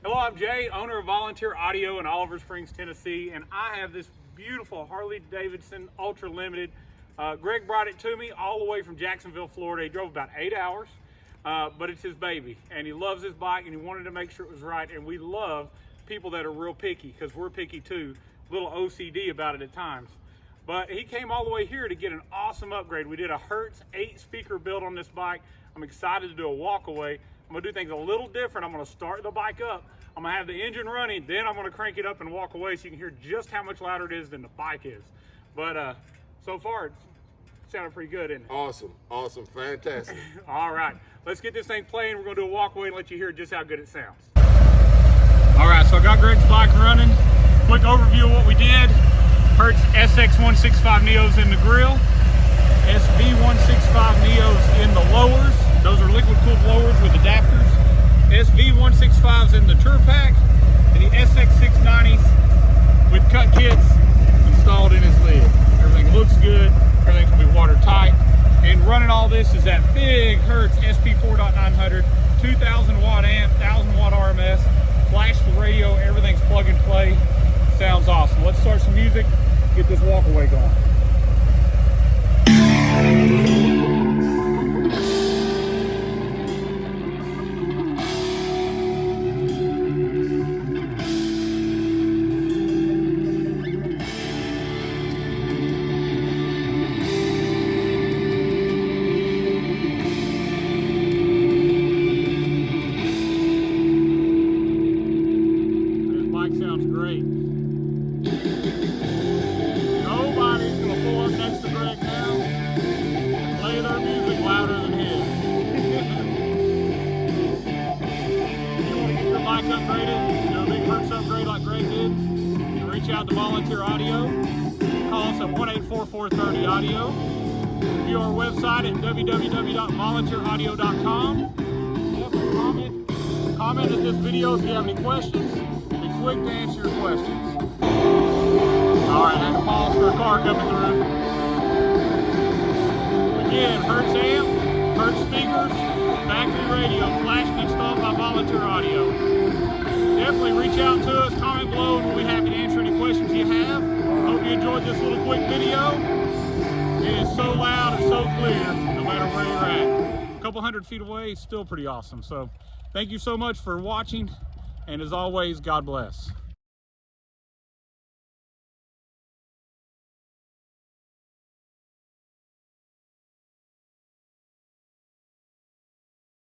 Hello, I'm Jay, owner of Volunteer Audio in Oliver Springs, Tennessee, and I have this beautiful Harley-Davidson Ultra Limited. Greg brought it to me all the way from Jacksonville, Florida. He drove about 8 hours, but it's his baby, and he loves his bike, and he wanted to make sure it was right, and we love people that are real picky, because we're picky too, a little OCD about it at times. But he came all the way here to get an awesome upgrade. We did a Hertz 8-speaker build on this bike. I'm excited to do a walk-away. I'm gonna do things a little different. I'm gonna start the bike up. I'm gonna have the engine running, then I'm gonna crank it up and walk away so you can hear just how much louder it is than the bike is. But so far, it's sounded pretty good, isn't it? Awesome, awesome, fantastic. All right, let's get this thing playing. We're gonna do a walk away and let you hear just how good it sounds. All right, so I got Greg's bike running. Quick overview of what we did. Hertz SX165Neo's in the grill. SV165Neo's in the lowers. Those are liquid cooled lowers with adapters. SV165's in the tour pack, and the SX690s with cut kits installed in his lid. Everything looks good, everything's gonna be watertight. And running all this is that big Hertz SP4.900, 2000 watt amp, 1000 watt RMS, flash the radio, everything's plug and play. Sounds awesome. Let's start some music, get this walk away going. Sounds great. Nobody's going to pull up next to Greg now and play their music louder than his. If you want to get your bike upgraded, do a big Hertz upgrade like Greg did, you can reach out to Volunteer Audio. Call us at 1-844-30-AUDIO. View our website at www.volunteeraudio.com. Comment at this video if you have any questions. Quick to answer your questions. All right, I had to pause for a car coming through. Again, Hertz amp, Hertz speakers, factory radio, flash and installed by Volunteer Audio. Definitely reach out to us, comment below, and we'll be happy to answer any questions you have. Hope you enjoyed this little quick video. It is so loud and so clear, no matter where you're at. A couple hundred feet away, it's still pretty awesome. So thank you so much for watching. And as always, God bless.